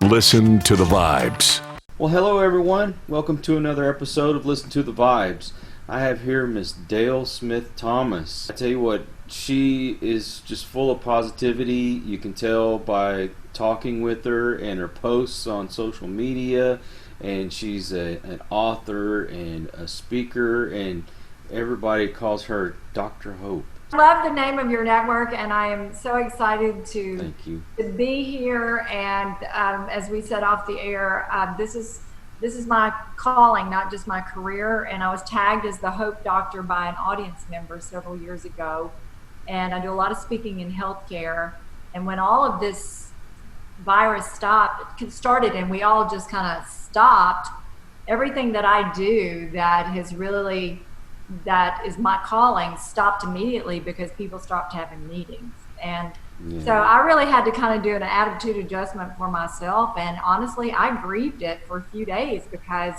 Listen to the Vibes. Well, hello everyone. Welcome to another episode of Listen to the Vibes. I have here Miss Dale Smith Thomas. I tell you what, she is just full of positivity. You can tell by talking with her and her posts on social media. And she's an author and a speaker, and everybody calls her Dr. Hope. I love the name of your network, and I am so excited to be here. And as we said off the air, this is my calling, not just my career. And I was tagged as the Hope Doctor by an audience member several years ago. And I do a lot of speaking in healthcare. And when all of this virus started, and we all just kind of stopped, everything that I do that is my calling stopped immediately because people stopped having meetings. And so I really had to kind of do an attitude adjustment for myself. And honestly, I grieved it for a few days because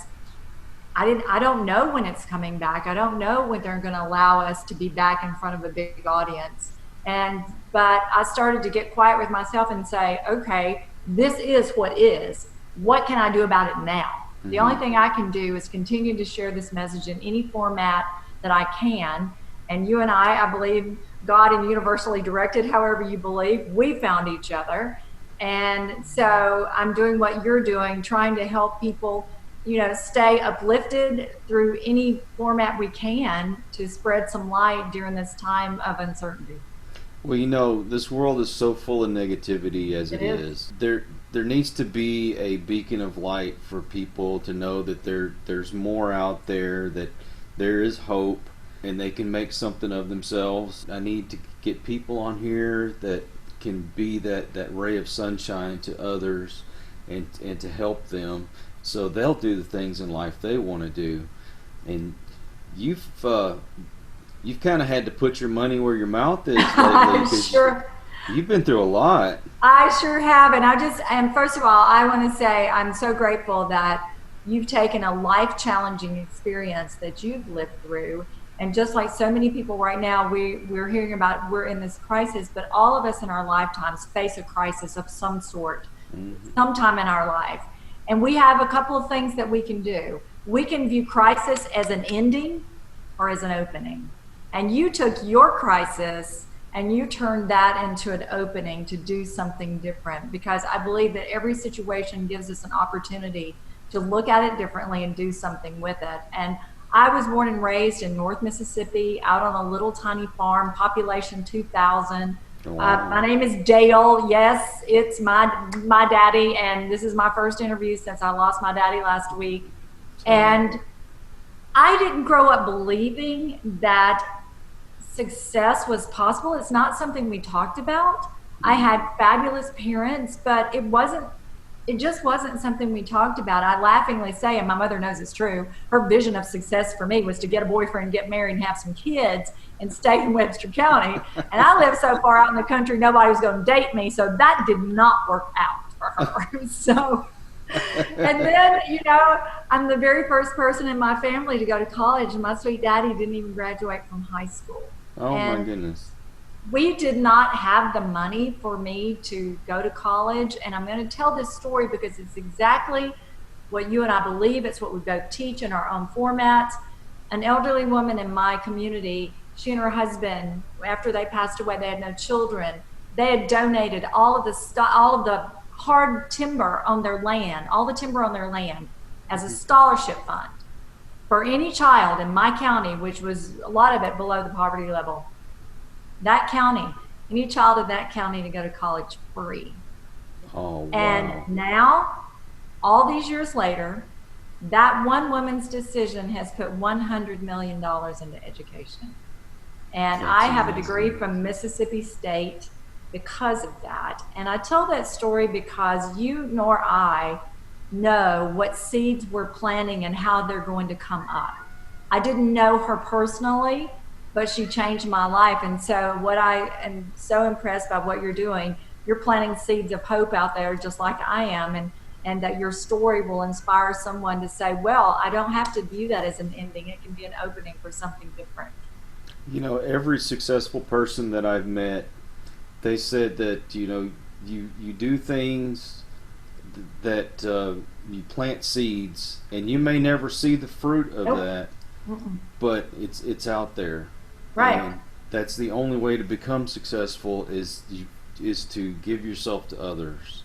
I don't know when it's coming back. I don't know when they're going to allow us to be back in front of a big audience. But I started to get quiet with myself and say, okay, this is what is. What can I do about it now? The only thing I can do is continue to share this message in any format that I can. And you and I believe God and universally directed, however you believe, we found each other. And so I'm doing what you're doing, trying to help people, stay uplifted through any format we can to spread some light during this time of uncertainty. Well, this world is so full of negativity as it is. There needs to be a beacon of light for people to know that there's more out there, that there is hope, and they can make something of themselves. I need to get people on here that can be that ray of sunshine to others and to help them so they'll do the things in life they want to do. And you've kind of had to put your money where your mouth is lately. Sure. You've been through a lot. I sure have. And first of all, I want to say I'm so grateful that you've taken a life-challenging experience that you've lived through. And just like so many people right now, we're hearing about we're in this crisis, but all of us in our lifetimes face a crisis of some sort, sometime in our life. And we have a couple of things that we can do. We can view crisis as an ending or as an opening. And you took your crisis and you turned that into an opening to do something different, because I believe that every situation gives us an opportunity to look at it differently and do something with it. And I was born and raised in North Mississippi, out on a little tiny farm, population 2,000. Wow. My name is Dale. Yes, it's my daddy, and this is my first interview since I lost my daddy last week. And I didn't grow up believing that success was possible. It's not something we talked about. I had fabulous parents, but it just wasn't something we talked about. I laughingly say, and my mother knows it's true, her vision of success for me was to get a boyfriend, get married, and have some kids and stay in Webster County. And I lived so far out in the country, nobody was going to date me, so that did not work out for her. So, and then, I'm the very first person in my family to go to college, and my sweet daddy didn't even graduate from high school. Oh, my goodness. We did not have the money for me to go to college. And I'm going to tell this story because it's exactly what you and I believe. It's what we both teach in our own formats. An elderly woman in my community, she and her husband, after they passed away, they had no children. They had donated all of the hard timber on their land, all the timber on their land, as a scholarship fund for any child in my county, which was a lot of it below the poverty level. That county, any child in that county to go to college free. Oh, wow. And now, all these years later, that one woman's decision has put $100 million into education. And I have a degree from Mississippi State because of that. And I tell that story because you nor I know what seeds we're planting and how they're going to come up. I didn't know her personally, but she changed my life. And so what I am so impressed by what you're doing, you're planting seeds of hope out there just like I am, and that your story will inspire someone to say, well, I don't have to view that as an ending. It can be an opening for something different. Every successful person that I've met, they said that, you do things that you plant seeds, and you may never see the fruit of that, but it's out there. Right. And that's the only way to become successful is to give yourself to others.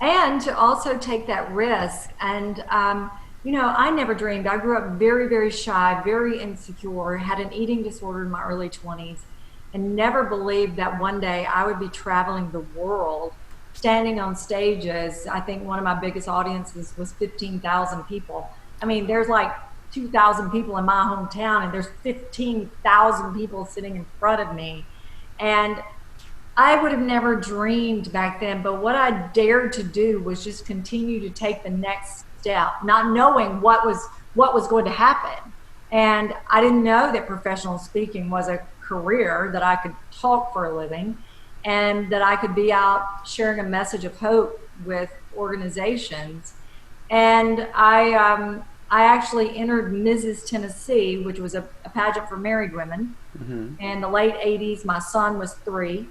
And to also take that risk. And, I never dreamed. I grew up very, very shy, very insecure, had an eating disorder in my early 20s, and never believed that one day I would be traveling the world, standing on stages. I think one of my biggest audiences was 15,000 people. I mean, there's like 2,000 people in my hometown, and there's 15,000 people sitting in front of me. And I would have never dreamed back then, but what I dared to do was just continue to take the next step, not knowing what was going to happen. And I didn't know that professional speaking was a career, that I could talk for a living, and that I could be out sharing a message of hope with organizations. And I actually entered Mrs. Tennessee, which was a pageant for married women. In the late 80s. My son was 3.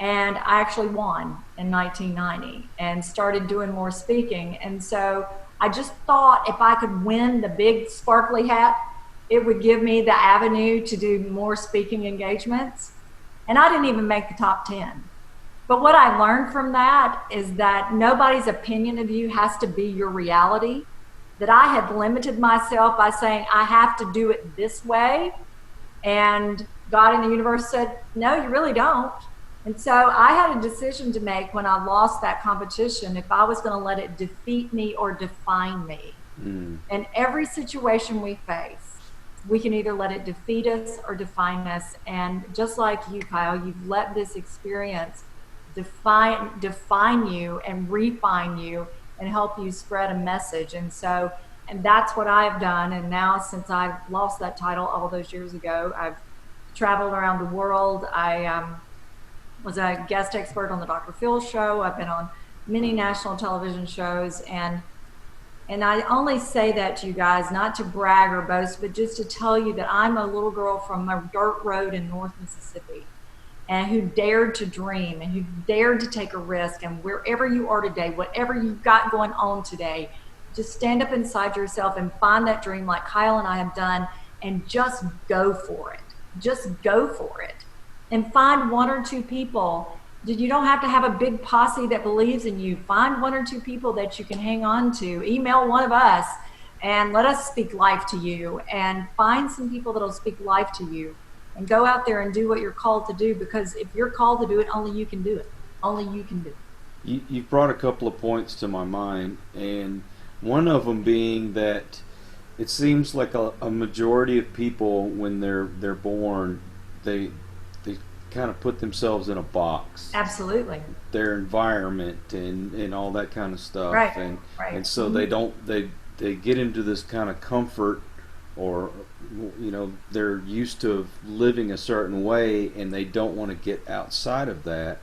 And I actually won in 1990 and started doing more speaking. And so I just thought if I could win the big sparkly hat, it would give me the avenue to do more speaking engagements. And I didn't even make the top 10. But what I learned from that is that nobody's opinion of you has to be your reality. That I had limited myself by saying, I have to do it this way. And God in the universe said, no, you really don't. And so I had a decision to make when I lost that competition, if I was going to let it defeat me or define me. And every situation we face, we can either let it defeat us or define us. And just like you, Kyle, you've let this experience define you and refine you and help you spread a message. And that's what I've done. And now, since I've lost that title all those years ago, I've traveled around the world. I was a guest expert on the Dr. Phil show. I've been on many national television shows, and I only say that to you guys, not to brag or boast, but just to tell you that I'm a little girl from a dirt road in North Mississippi, and who dared to dream and who dared to take a risk. And wherever you are today, whatever you've got going on today, just stand up inside yourself and find that dream like Kyle and I have done, and just go for it. Just go for it. And find 1 or 2 people. You don't have to have a big posse that believes in you. Find 1 or 2 people that you can hang on to. Email one of us and let us speak life to you. And find some people that'll speak life to you. And go out there and do what you're called to do, because if you're called to do it, only you can do it. Only you can do it. You've brought a couple of points to my mind, and one of them being that it seems like a majority of people, when they're born, they kind of put themselves in a box. Absolutely. Their environment and all that kind of stuff. Right. And so they get into this kind of comfort, or they're used to living a certain way, and they don't want to get outside of that.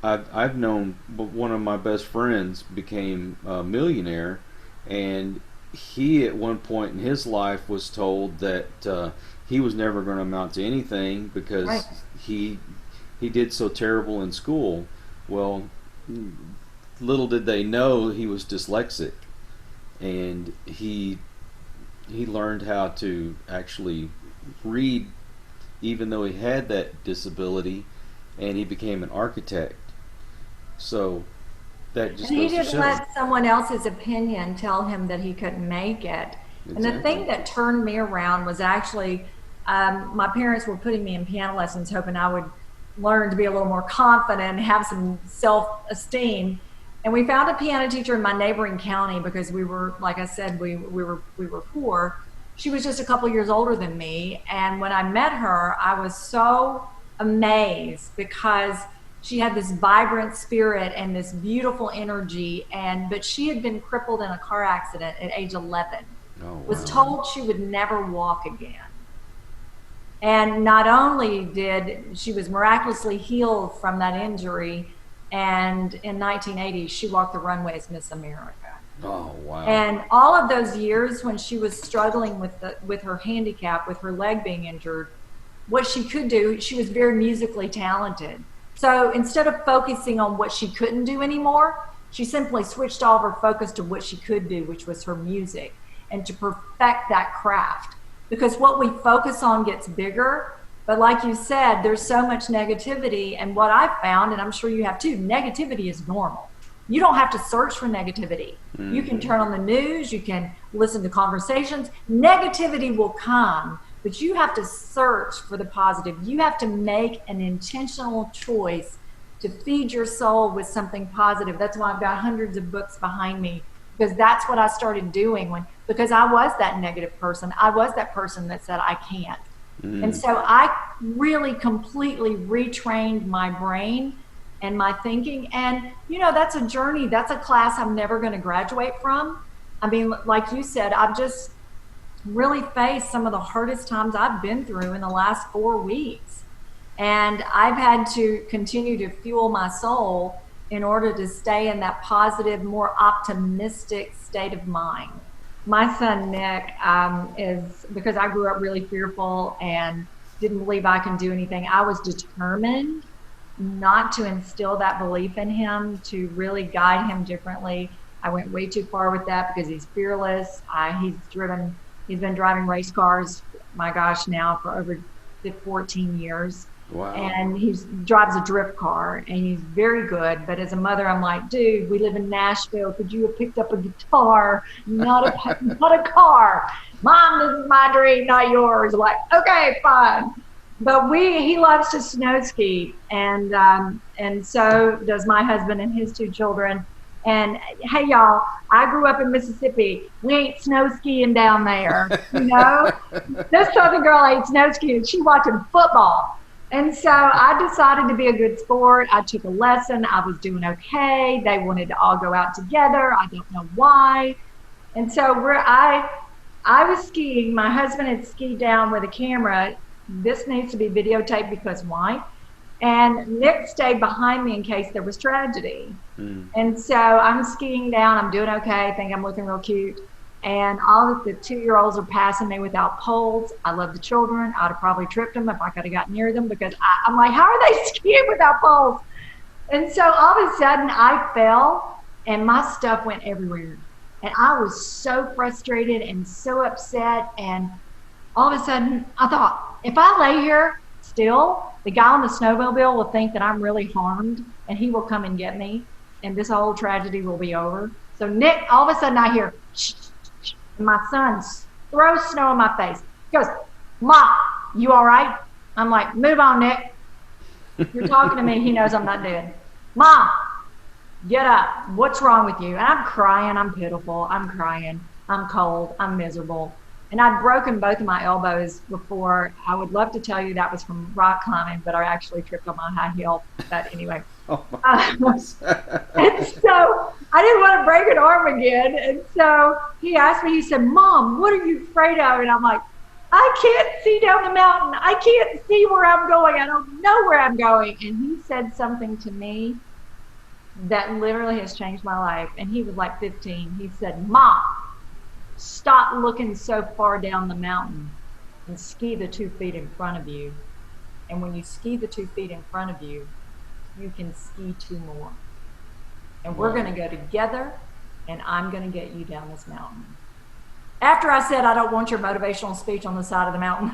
I've known one of my best friends became a millionaire, and he at one point in his life was told that he was never going to amount to anything because he did so terrible in school. Well, little did they know he was dyslexic, and he learned how to actually read even though he had that disability, and he became an architect. So that just and he goes to didn't show. let someone else's opinion tell him that he couldn't make it. Exactly. And the thing that turned me around was actually my parents were putting me in piano lessons, hoping I would learn to be a little more confident and have some self-esteem. And we found a piano teacher in my neighboring county because we were, like I said, we were poor. She was just a couple years older than me. And when I met her, I was so amazed because she had this vibrant spirit and this beautiful energy. But she had been crippled in a car accident at age 11. Oh, wow. Was told she would never walk again. And not only did she was miraculously healed from that injury, and in 1980 she walked the runway as Miss America. Oh, wow. And all of those years when she was struggling with her handicap, with her leg being injured, what she could do, she was very musically talented. So instead of focusing on what she couldn't do anymore, She simply switched all of her focus to what she could do, which was her music, and to perfect that craft. Because what we focus on gets bigger. But like you said, there's so much negativity. And what I've found, and I'm sure you have too, negativity is normal. You don't have to search for negativity. You can turn on the news, you can listen to conversations. Negativity will come, but you have to search for the positive. You have to make an intentional choice to feed your soul with something positive. That's why I've got hundreds of books behind me, because that's what I started doing because I was that negative person. I was that person that said, I can't. And so I really completely retrained my brain and my thinking. And, that's a journey. That's a class I'm never going to graduate from. I mean, like you said, I've just really faced some of the hardest times I've been through in the last 4 weeks. And I've had to continue to fuel my soul in order to stay in that positive, more optimistic state of mind. My son, Nick, is, because I grew up really fearful and didn't believe I can do anything, I was determined not to instill that belief in him, to really guide him differently. I went way too far with that because he's fearless. He's been driving race cars, my gosh, now for over 14 years. Wow. And he drives a drift car, and he's very good. But as a mother, I'm like, dude, we live in Nashville. Could you have picked up a guitar, not a car? Mom, this is my dream, not yours. I'm like, okay, fine. But he loves to snow ski, and so does my husband and his 2 children. And hey, y'all, I grew up in Mississippi. We ain't snow skiing down there, This Southern girl ain't snow skiing. She watching football. And so I decided to be a good sport. I took a lesson. I was doing okay. They wanted to all go out together. I don't know why. And so I was skiing. My husband had skied down with a camera. This needs to be videotaped because why? And Nick stayed behind me in case there was tragedy. And so I'm skiing down. I'm doing okay. I think I'm looking real cute. And all of the 2-year-olds are passing me without poles. I love the children. I'd have probably tripped them if I could have got near them, because I'm like, how are they skiing without poles? And so all of a sudden I fell and my stuff went everywhere. And I was so frustrated and so upset. And all of a sudden I thought, if I lay here still, the guy on the snowmobile will think that I'm really harmed, and he will come and get me, and this whole tragedy will be over. So Nick, all of a sudden I hear, shh. And my son throws snow in my face. He goes, Mom, you all right? I'm like, move on, Nick. You're talking to me. He knows I'm not dead. Mom, get up. What's wrong with you? And I'm crying. I'm pitiful. I'm crying. I'm cold. I'm miserable. And I'd broken both of my elbows before. I would love to tell you that was from rock climbing, but I actually tripped on my high heel. But anyway. Oh my goodness. And so I didn't want to break an arm again. And so he asked me, he said, Mom, what are you afraid of? And I'm like, I can't see down the mountain. I can't see where I'm going. I don't know where I'm going. And he said something to me that literally has changed my life. And he was like 15. He said, Mom, stop looking so far down the mountain and ski the 2 feet in front of you. And when you ski the 2 feet in front of you, you can ski 2 more. And we're going to go together, and I'm going to get you down this mountain. After I said, I don't want your motivational speech on the side of the mountain,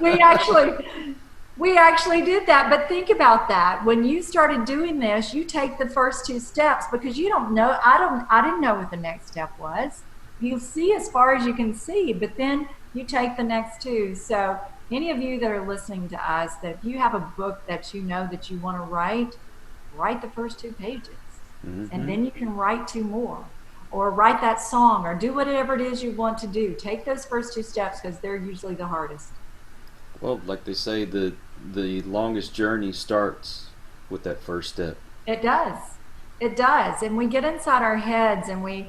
we actually did that. But think about that. When you started doing this, you take the first 2 steps, because you don't know. I didn't know what the next step was. You see as far as you can see, but then you take the next 2. So any of you that are listening to us, that if you have a book that you know that you want to write the first 2 pages. And then you can write 2 more, or write that song, or do whatever it is you want to do. Take those first 2 steps, because they're usually the hardest. Well, like they say, the longest journey starts with that first step. It does. It does. And we get inside our heads, and we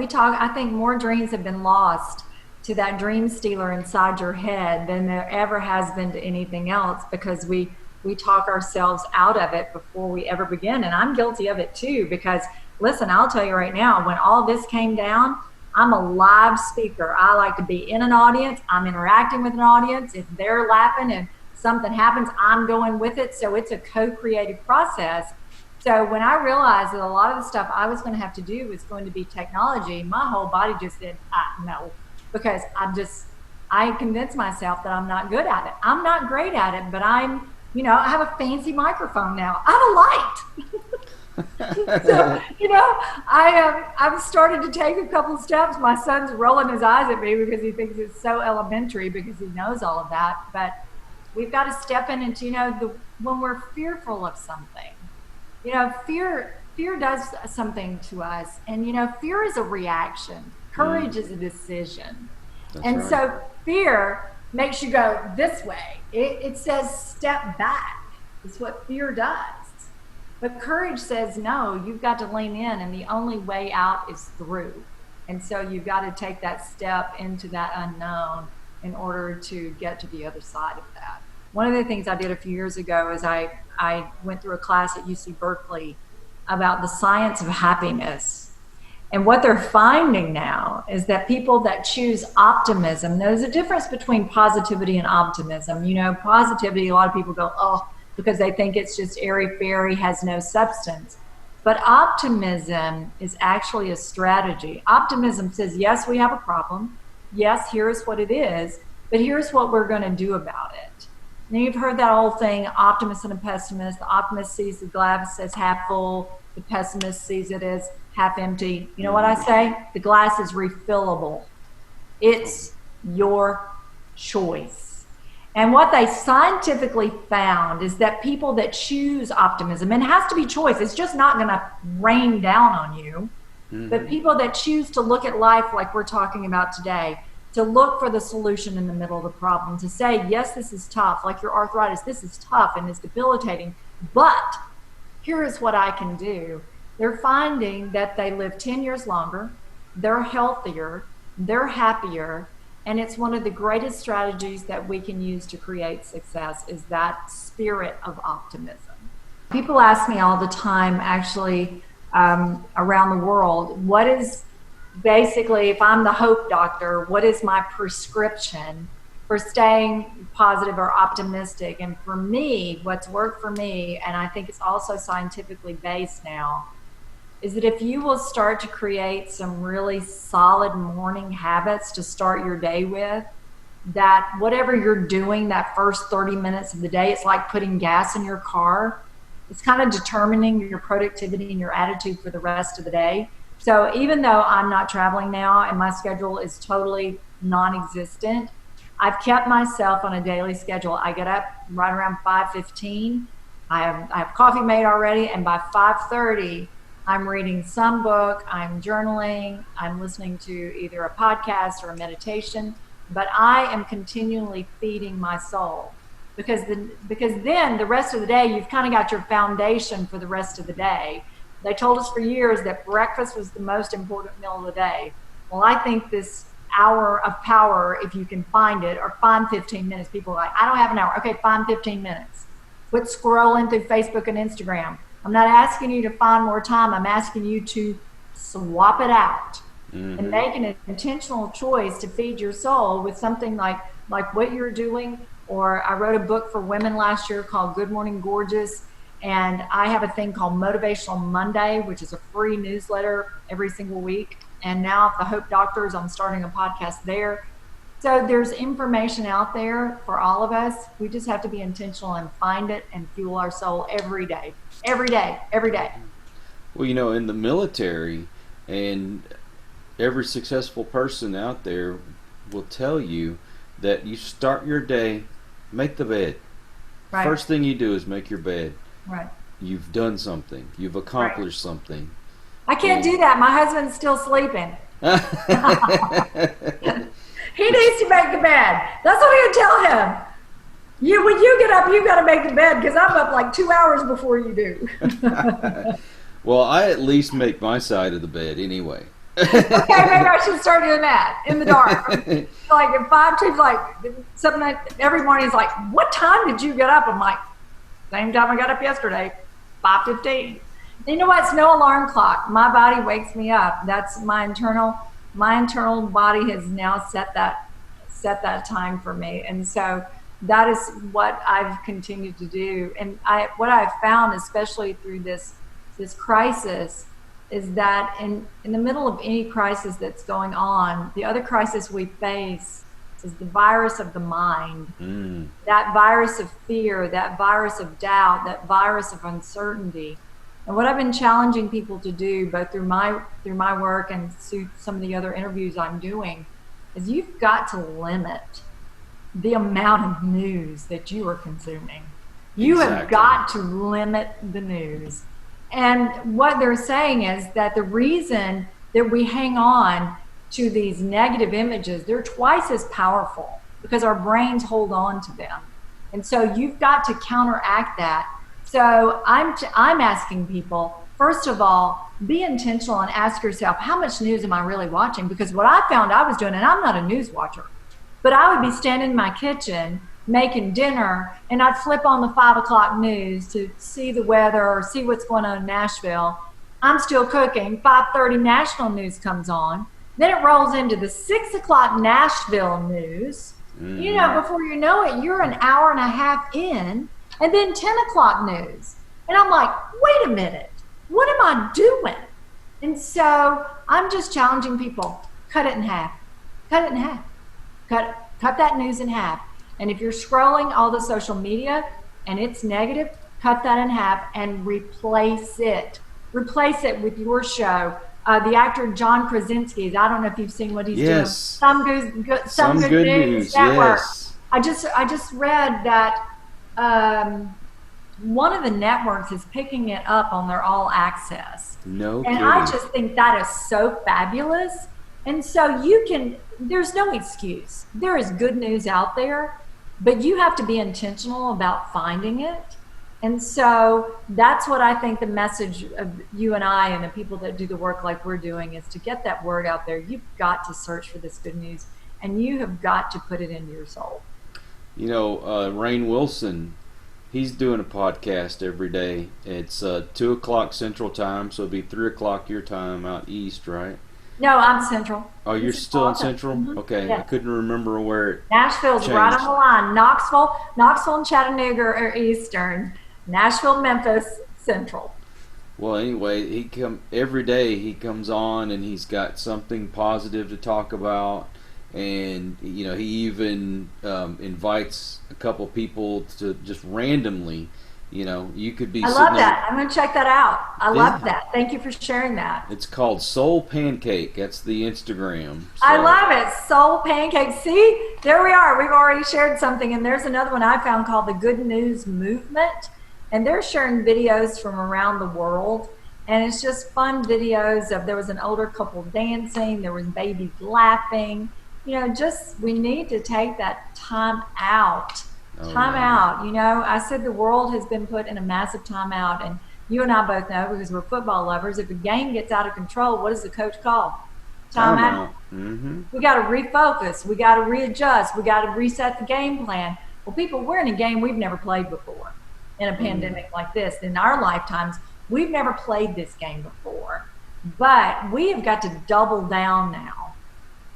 talk. I think more dreams have been lost to that dream stealer inside your head than there ever has been to anything else, because we talk ourselves out of it before we ever begin. And I'm guilty of it too, because listen, I'll tell you right now, when all this came down, I'm a live speaker. I like to be in an audience. I'm interacting with an audience. If they're laughing and something happens, I'm going with it. So it's a co-creative process. So when I realized that a lot of the stuff I was going to have to do was going to be technology, my whole body just said, no, because I convinced myself that I'm not good at it. I'm not great at it, but I have a fancy microphone now. I have a light. So, I've started to take a couple of steps. My son's rolling his eyes at me because he thinks it's so elementary because he knows all of that. But we've got to step in into, when we're fearful of something, fear does something to us. And, fear is a reaction. Courage is a decision. That's and right. So fear makes you go this way. It says step back. It's what fear does. But courage says, no, you've got to lean in, and the only way out is through. And so you've got to take that step into that unknown in order to get to the other side of that. One of the things I did a few years ago is I went through a class at UC Berkeley about the science of happiness. And what they're finding now is that people that choose optimism, there's a difference between positivity and optimism. Positivity, a lot of people go, oh, because they think it's just airy-fairy, has no substance. But optimism is actually a strategy. Optimism says, yes, we have a problem. Yes, here's what it is, but here's what we're going to do about it. And you've heard that old thing, optimist and a pessimist. The optimist sees the glass as half full. The pessimist sees it as half empty. You know what I say? The glass is refillable. It's your choice. And what they scientifically found is that people that choose optimism, and it has to be choice, it's just not going to rain down on you, but people that choose to look at life like we're talking about today, to look for the solution in the middle of the problem, to say, yes, this is tough, like your arthritis, this is tough and it's debilitating, but here is what I can do. They're finding that they live 10 years longer, they're healthier, they're happier, and it's one of the greatest strategies that we can use to create success is that spirit of optimism. People ask me all the time, actually, around the world, what is basically, if I'm the hope doctor, what is my prescription for staying positive or optimistic? And for me, what's worked for me, and I think it's also scientifically based now, is that if you will start to create some really solid morning habits to start your day with, that whatever you're doing that first 30 minutes of the day, it's like putting gas in your car. It's kind of determining your productivity and your attitude for the rest of the day. So even though I'm not traveling now and my schedule is totally non-existent, I've kept myself on a daily schedule. I get up right around 5:15. I have coffee made already, and by 5:30, I'm reading some book, I'm journaling, I'm listening to either a podcast or a meditation, but I am continually feeding my soul because then the rest of the day, you've kind of got your foundation for the rest of the day. They told us for years that breakfast was the most important meal of the day. Well, I think this hour of power, if you can find it, or find 15 minutes, people are like, I don't have an hour. Okay, find 15 minutes. Quit scrolling through Facebook and Instagram. I'm not asking you to find more time. I'm asking you to swap it out and make an intentional choice to feed your soul with something like what you're doing. Or I wrote a book for women last year called Good Morning Gorgeous. And I have a thing called Motivational Monday, which is a free newsletter every single week. And now the Hope Doctors, I'm starting a podcast there. So there's information out there for all of us. We just have to be intentional and find it and fuel our soul every day. Every day, every day. Well, in the military, and every successful person out there will tell you that you start your day, make the bed. Right. First thing you do is make your bed. Right. You've done something. You've accomplished something. I can't do that. My husband's still sleeping. He needs to make the bed. That's what I tell him. When you get up, you've got to make the bed because I'm up like 2 hours before you do. Well, I at least make my side of the bed anyway. Okay, maybe I should start doing that in the dark. Like at 5:02, like something like every morning is like, what time did you get up? I'm like, same time I got up yesterday, 5:15. You know what? It's no alarm clock. My body wakes me up. That's my internal body has now set that time for me. And so that is what I've continued to do. And what I've found, especially through this this crisis is that in the middle of any crisis that's going on, the other crisis we face is the virus of the mind, that virus of fear, that virus of doubt, that virus of uncertainty. And what I've been challenging people to do, both through my work and through some of the other interviews I'm doing, is you've got to limit the amount of news that you are consuming. You have got to limit the news. And what they're saying is that the reason that we hang on to these negative images, they're twice as powerful because our brains hold on to them. And so you've got to counteract that. So I'm asking people, first of all, be intentional and ask yourself, how much news am I really watching? Because what I found I was doing, and I'm not a news watcher, but I would be standing in my kitchen making dinner, and I'd flip on the 5 o'clock news to see the weather or see what's going on in Nashville. I'm still cooking. 5:30 national news comes on. Then it rolls into the 6 o'clock Nashville news. You know, before you know it, you're an hour and a half in, and then 10 o'clock news. And I'm like, wait a minute, what am I doing? And so I'm just challenging people, cut it in half. Cut it in half. Cut that news in half. And if you're scrolling all the social media and it's negative, cut that in half and replace it. Replace it with your show. The actor John Krasinski, I don't know if you've seen what he's doing. Some good news network. Yes. I just read that one of the networks is picking it up on their all access. No kidding. And I just think that is so fabulous. And so there's no excuse. There is good news out there, but you have to be intentional about finding it. And so that's what I think the message of you and I and the people that do the work like we're doing is to get that word out there. You've got to search for this good news, and you have got to put it into your soul. You know, Rainn Wilson, he's doing a podcast every day. It's 2 o'clock Central Time, so it'll be 3 o'clock your time out east, right? No, I'm Central. Oh, you're still in Central? Mm-hmm. Okay, yes. I couldn't remember where it Nashville's changed. right on the line. Knoxville and Chattanooga are Eastern. Nashville, Memphis, Central. Well, anyway, every day he comes on and he's got something positive to talk about, and you know he even invites a couple people to just randomly. You know, you could be. I love that. I'm going to check that out. I love that. Thank you for sharing that. It's called Soul Pancake. That's the Instagram. So. I love it. Soul Pancake. See, there we are. We've already shared something, and there's another one I found called the Good News Movement. And they're sharing videos from around the world. And it's just fun videos of, there was an older couple dancing, there was babies laughing. You know, we need to take that time out. Time out. You know, I said the world has been put in a massive time out. And you and I both know, because we're football lovers, if a game gets out of control, what does the coach call? Time out. Mm-hmm. We got to refocus. We got to readjust. We got to reset the game plan. Well, people, we're in a game we've never played before. In a pandemic like this, in our lifetimes, we've never played this game before. But we have got to double down now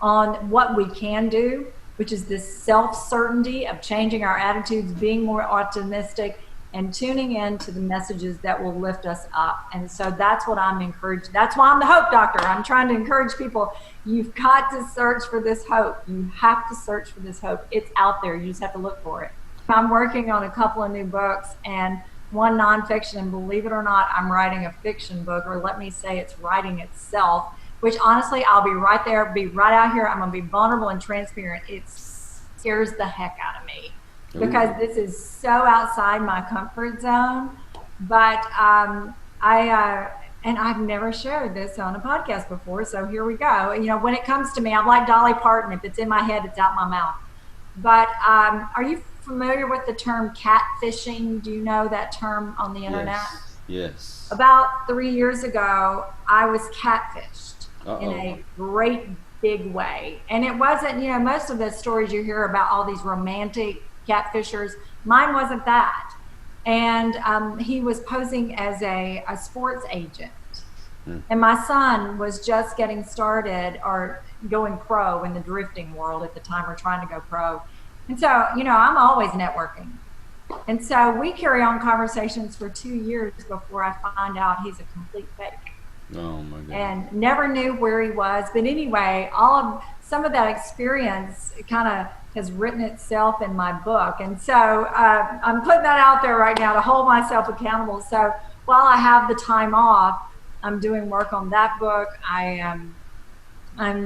on what we can do, which is this self-certainty of changing our attitudes, being more optimistic, and tuning in to the messages that will lift us up. And so that's what I'm encouraged. That's why I'm the hope doctor. I'm trying to encourage people. You've got to search for this hope. You have to search for this hope. It's out there. You just have to look for it. I'm working on a couple of new books, and one nonfiction, and believe it or not, I'm writing a fiction book, or let me say it's writing itself, which honestly, I'll be right there, be right out here. I'm going to be vulnerable and transparent. It scares the heck out of me because this is so outside my comfort zone. But and I've never shared this on a podcast before, so here we go. You know, when it comes to me, I'm like Dolly Parton. If it's in my head, it's out my mouth. But are you familiar with the term catfishing? Do you know that term on the internet? Yes. About 3 years ago, I was catfished in a great big way. And it wasn't, you know, most of the stories you hear about all these romantic catfishers, mine wasn't that. And he was posing as a sports agent. And my son was just getting started or going pro in the drifting world at the time, or trying to go pro. And so, you know, I'm always networking. And so we carry on conversations for 2 years before I find out he's a complete fake. Oh my God. And never knew where he was. But anyway, some of that experience kind of has written itself in my book. And so I'm putting that out there right now to hold myself accountable. So while I have the time off, I'm doing work on that book. I'm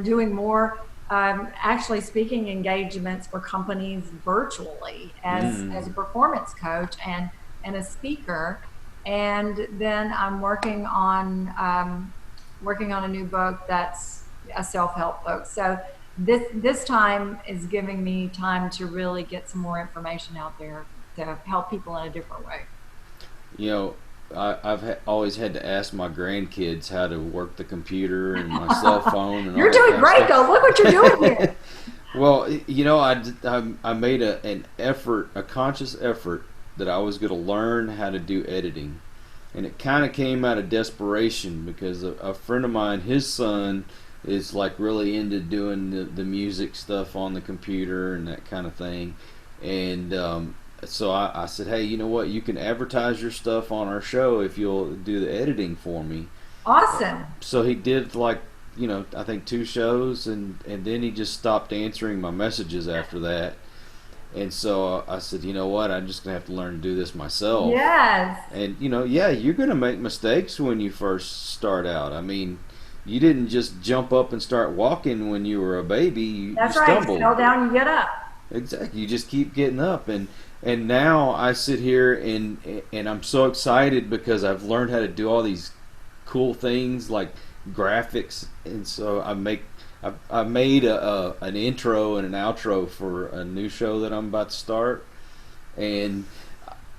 doing more actually speaking engagements for companies virtually as a performance coach and a speaker. And then I'm working on a new book that's a self-help book. So this time is giving me time to really get some more information out there to help people in a different way. You know, I've always had to ask my grandkids how to work the computer and my cell phone. And You're doing great, though. Look what you're doing here. Well, you know, I made a conscious effort that I was going to learn how to do editing. And it kind of came out of desperation because a friend of mine, his son, is like really into doing the music stuff on the computer and that kind of thing. And so I said, hey, you know what? You can advertise your stuff on our show if you'll do the editing for me. Awesome. So he did like, you know, I think 2 shows, and then he just stopped answering my messages after that. And so I said, you know what? I'm just going to have to learn to do this myself. Yes. And, you know, yeah, you're going to make mistakes when you first start out. I mean, you didn't just jump up and start walking when you were a baby. That's you right. stumbled. You fell down, you get up. Exactly. You just keep getting up. And now I sit here and I'm so excited because I've learned how to do all these cool things like graphics. And so I made an intro and an outro for a new show that I'm about to start. And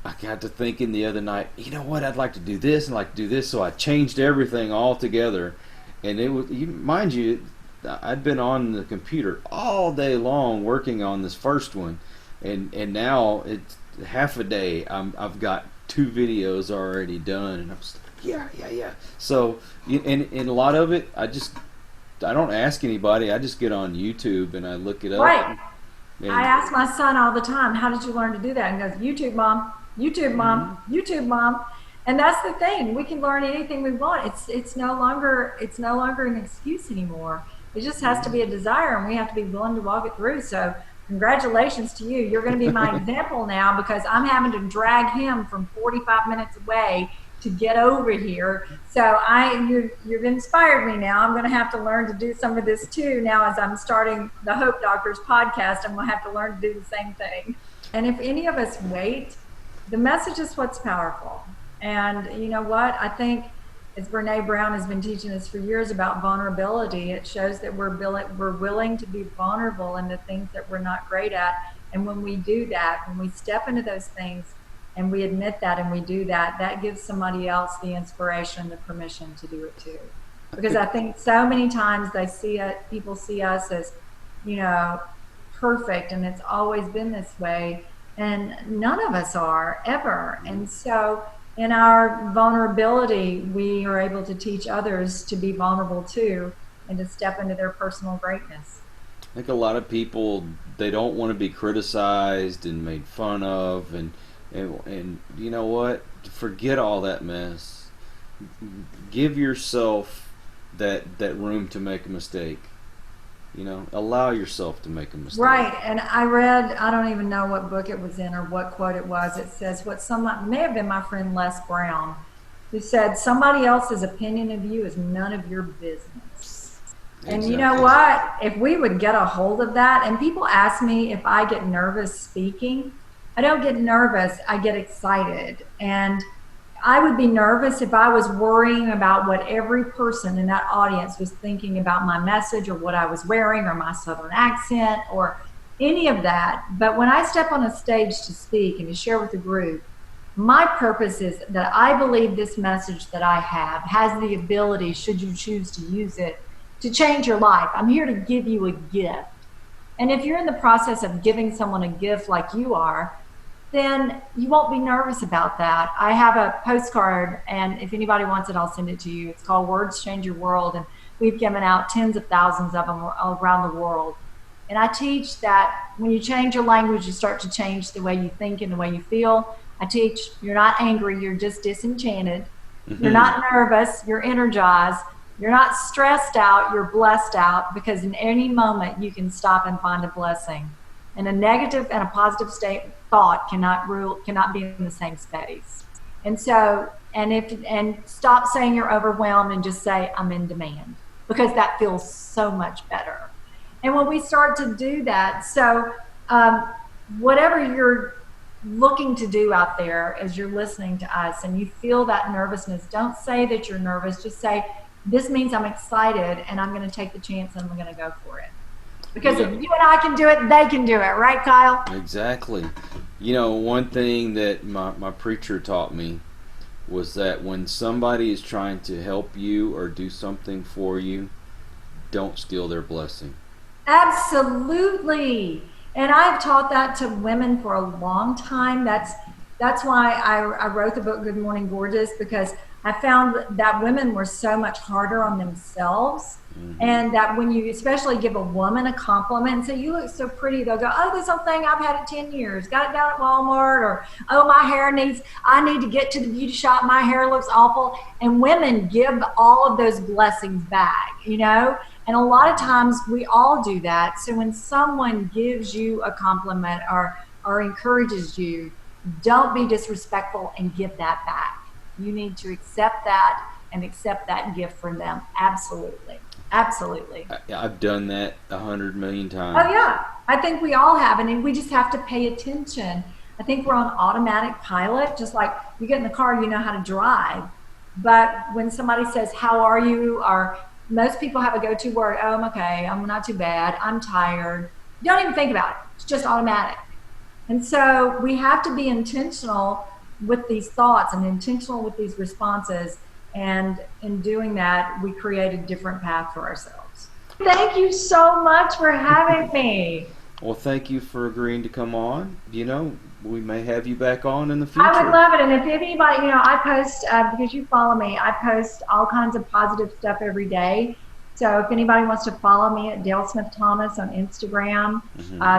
I got to thinking the other night, you know what, I'd like to do this and like to do this. So I changed everything all together. And it was, mind you, I'd been on the computer all day long working on this first one. And now it's half a day. I've got 2 videos already done. And I'm just like, yeah. So, and a lot of it, I don't ask anybody. I just get on YouTube and I look it up. Right. I ask my son all the time, how did you learn to do that? And he goes, YouTube, Mom, YouTube, Mom, YouTube, Mom. And that's the thing. We can learn anything we want. It's no longer an excuse anymore. It just has to be a desire, and we have to be willing to walk it through. So congratulations to you. You're going to be my example now, because I'm having to drag him from 45 minutes away to get over here. So you've inspired me now. I'm going to have to learn to do some of this too now as I'm starting the Hope Doctors podcast. I'm going to have to learn to do the same thing. And if any of us wait, the message is what's powerful. And you know what? I think, as Brene Brown has been teaching us for years about vulnerability, it shows that we're willing to be vulnerable in the things that we're not great at. And when we do that, when we step into those things and we admit that and we do that, that gives somebody else the inspiration, the permission to do it too. Because I think so many times people see us as, you know, perfect, and it's always been this way. And none of us are, ever. And so in our vulnerability, we are able to teach others to be vulnerable too, and to step into their personal greatness. I think a lot of people, they don't want to be criticized and made fun of, and you know what? Forget all that mess. Give yourself that room to make a mistake. You know, allow yourself to make a mistake. Right. And I read, I don't even know what book it was in or what quote it was. It says, may have been my friend Les Brown, who said, somebody else's opinion of you is none of your business. Exactly. And you know what? If we would get a hold of that, and people ask me if I get nervous speaking, I don't get nervous, I get excited. And I would be nervous if I was worrying about what every person in that audience was thinking about my message, or what I was wearing, or my Southern accent, or any of that. But when I step on a stage to speak and to share with the group, my purpose is that I believe this message that I have has the ability, should you choose to use it, to change your life. I'm here to give you a gift. And if you're in the process of giving someone a gift like you are, then you won't be nervous about that. I have a postcard, and if anybody wants it, I'll send it to you. It's called Words Change Your World, and we've given out tens of thousands of them around the world. And I teach that when you change your language, you start to change the way you think and the way you feel. I teach you're not angry, you're just disenchanted. You're not nervous, you're energized. You're not stressed out, you're blessed out, because in any moment you can stop and find a blessing. And a negative and a positive thought cannot be in the same space. And so, and stop saying you're overwhelmed and just say I'm in demand, because that feels so much better. And when we start to do that, so whatever you're looking to do out there as you're listening to us and you feel that nervousness, don't say that you're nervous, just say, this means I'm excited and I'm going to take the chance and I'm going to go for it. Because if you and I can do it, they can do it. Right, Kyle? Exactly. You know, one thing that my preacher taught me was that when somebody is trying to help you or do something for you, don't steal their blessing. Absolutely. And I've taught that to women for a long time. That's why I wrote the book Good Morning Gorgeous, because I found that women were so much harder on themselves. And that when you especially give a woman a compliment and say, you look so pretty, they'll go, oh, this old thing, I've had it 10 years, got it down at Walmart, or, oh, I need to get to the beauty shop, my hair looks awful. And women give all of those blessings back, you know? And a lot of times we all do that. So when someone gives you a compliment or encourages you, don't be disrespectful and give that back. You need to accept that and accept that gift from them. Absolutely. Absolutely. I've done that 100 million times. Oh, yeah. I think we all have. And we just have to pay attention. I think we're on automatic pilot, just like you get in the car, you know how to drive. But when somebody says, how are you? Or most people have a go-to word, oh, I'm okay, I'm not too bad, I'm tired. You don't even think about it. It's just automatic. And so we have to be intentional with these thoughts and intentional with these responses. And in doing that, we create a different path for ourselves. Thank you so much for having me. Well, thank you for agreeing to come on. You know, we may have you back on in the future. I would love it. And if anybody, you know, I post, because you follow me, I post all kinds of positive stuff every day. So if anybody wants to follow me at Dale Smith Thomas on Instagram,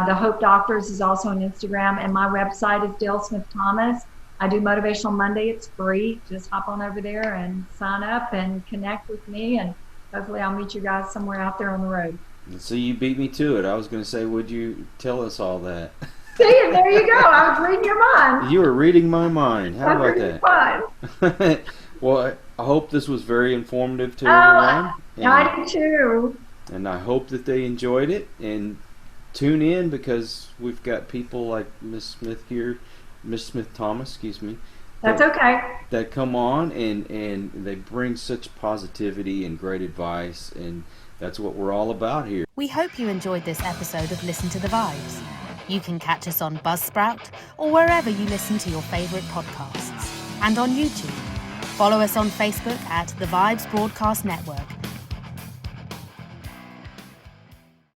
the Hope Doctors is also on Instagram, and my website is Dale Smith Thomas. I do Motivational Monday. It's free. Just hop on over there and sign up and connect with me, and hopefully I'll meet you guys somewhere out there on the road. So you beat me to it. I was going to say, would you tell us all that? See, there you go. I was reading your mind. You were reading my mind. How about that? Well, I hope this was very informative to everyone. I do too. And I hope that they enjoyed it. And tune in, because we've got people like Miss Smith here, Miss Smith Thomas, excuse me. That's okay. That come on and they bring such positivity and great advice, and that's what we're all about here. We hope you enjoyed this episode of Listen to the Vibes. You can catch us on Buzzsprout or wherever you listen to your favourite podcasts, and on YouTube. Follow us on Facebook at The Vibes Broadcast Network,